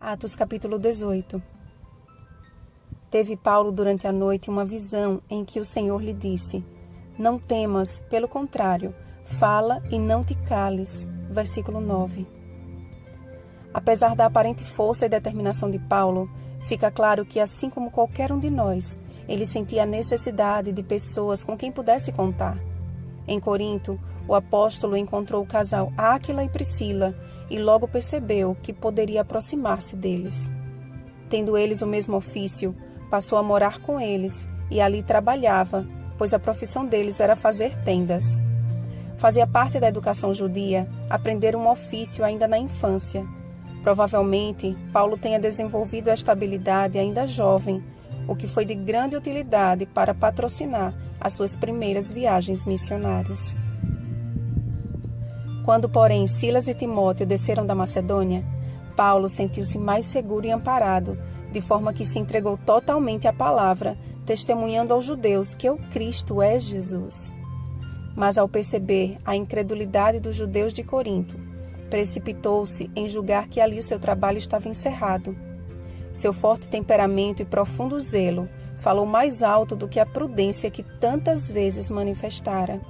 Atos capítulo 18. Teve Paulo durante a noite uma visão em que o Senhor lhe disse: Não temas, pelo contrário, fala e não te cales. Versículo 9. Apesar da aparente força e determinação de Paulo, fica claro que, assim como qualquer um de nós, ele sentia a necessidade de pessoas com quem pudesse contar. Em Corinto, o apóstolo encontrou o casal Áquila e Priscila e logo percebeu que poderia aproximar-se deles. Tendo eles o mesmo ofício, passou a morar com eles e ali trabalhava, pois a profissão deles era fazer tendas. Fazia parte da educação judia aprender um ofício ainda na infância. Provavelmente, Paulo tenha desenvolvido esta habilidade ainda jovem, o que foi de grande utilidade para patrocinar as suas primeiras viagens missionárias. Quando, porém, Silas e Timóteo desceram da Macedônia, Paulo sentiu-se mais seguro e amparado, de forma que se entregou totalmente à palavra, testemunhando aos judeus que o Cristo é Jesus. Mas ao perceber a incredulidade dos judeus de Corinto, precipitou-se em julgar que ali o seu trabalho estava encerrado. Seu forte temperamento e profundo zelo falou mais alto do que a prudência que tantas vezes manifestara.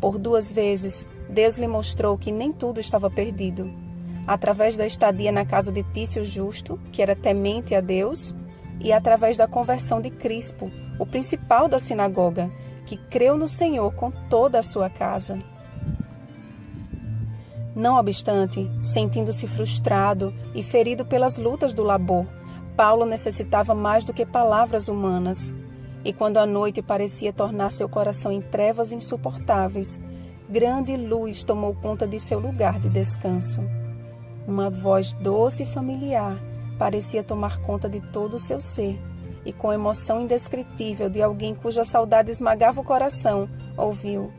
Por 2 vezes, Deus lhe mostrou que nem tudo estava perdido. Através da estadia na casa de Tício Justo, que era temente a Deus, e através da conversão de Crispo, o principal da sinagoga, que creu no Senhor com toda a sua casa. Não obstante, sentindo-se frustrado e ferido pelas lutas do labor, Paulo necessitava mais do que palavras humanas. E quando a noite parecia tornar seu coração em trevas insuportáveis, grande luz tomou conta de seu lugar de descanso. Uma voz doce e familiar parecia tomar conta de todo o seu ser, e com emoção indescritível de alguém cuja saudade esmagava o coração, ouviu: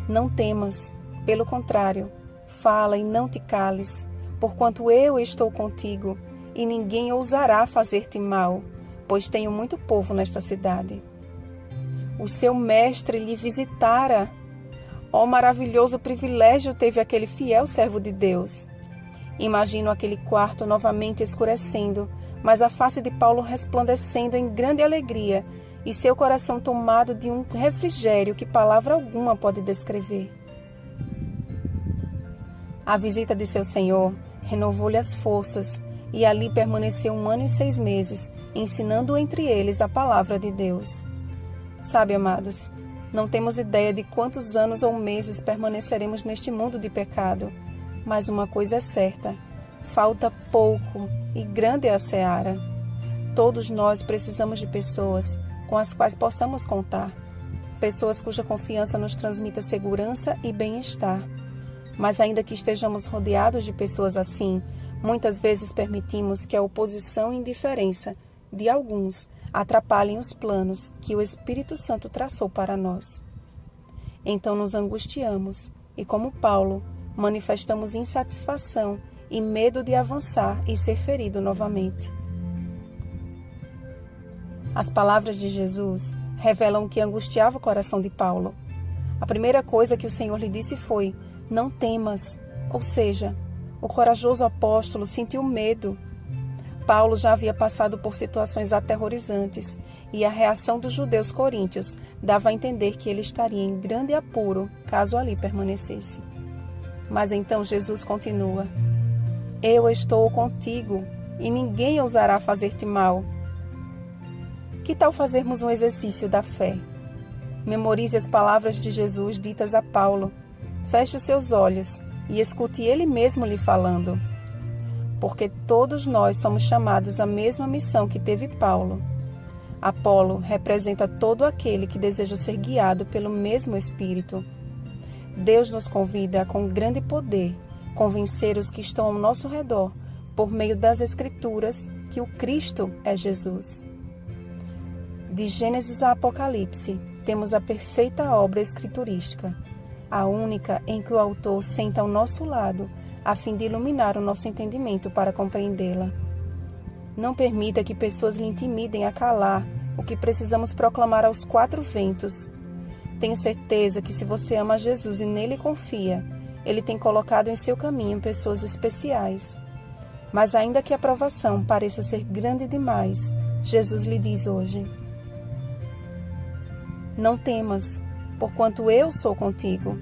Não temas, pelo contrário, fala e não te cales, porquanto eu estou contigo, e ninguém ousará fazer-te mal, pois tenho muito povo nesta cidade. O seu mestre lhe visitara. Ó maravilhoso privilégio teve aquele fiel servo de Deus. Imagino aquele quarto novamente escurecendo, mas a face de Paulo resplandecendo em grande alegria e seu coração tomado de um refrigério que palavra alguma pode descrever. A visita de seu Senhor renovou-lhe as forças e ali permaneceu 1 ano e 6 meses, ensinando entre eles a palavra de Deus. Sabe, amados, não temos ideia de quantos anos ou meses permaneceremos neste mundo de pecado, mas uma coisa é certa: falta pouco e grande é a seara. Todos nós precisamos de pessoas com as quais possamos contar, pessoas cuja confiança nos transmita segurança e bem-estar. Mas ainda que estejamos rodeados de pessoas assim, muitas vezes permitimos que a oposição e indiferença de alguns atrapalhem os planos que o Espírito Santo traçou para nós. Então nos angustiamos e, como Paulo, manifestamos insatisfação e medo de avançar e ser ferido novamente. As palavras de Jesus revelam o que angustiava o coração de Paulo. A primeira coisa que o Senhor lhe disse foi: Não temas, ou seja, o corajoso apóstolo sentiu medo. Paulo já havia passado por situações aterrorizantes e a reação dos judeus coríntios dava a entender que ele estaria em grande apuro caso ali permanecesse. Mas então Jesus continua: Eu estou contigo e ninguém ousará fazer-te mal. Que tal fazermos um exercício da fé? Memorize as palavras de Jesus ditas a Paulo. Feche os seus olhos e escute ele mesmo lhe falando. Porque todos nós somos chamados à mesma missão que teve Paulo. Apolo representa todo aquele que deseja ser guiado pelo mesmo Espírito. Deus nos convida a, com grande poder, convencer os que estão ao nosso redor, por meio das Escrituras, que o Cristo é Jesus. De Gênesis a Apocalipse, temos a perfeita obra escriturística, a única em que o autor senta ao nosso lado, a fim de iluminar o nosso entendimento para compreendê-la. Não permita que pessoas lhe intimidem a calar o que precisamos proclamar aos 4 ventos. Tenho certeza que se você ama Jesus e nele confia, ele tem colocado em seu caminho pessoas especiais. Mas ainda que a provação pareça ser grande demais, Jesus lhe diz hoje: não temas, porquanto eu sou contigo.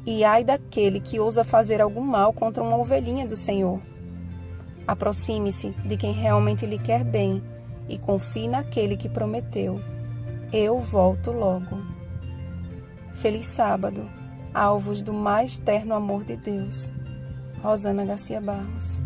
E ai daquele que ousa fazer algum mal contra uma ovelhinha do Senhor. Aproxime-se de quem realmente lhe quer bem e confie naquele que prometeu: eu volto logo. Feliz sábado, alvos do mais terno amor de Deus. Rosana Garcia Barros.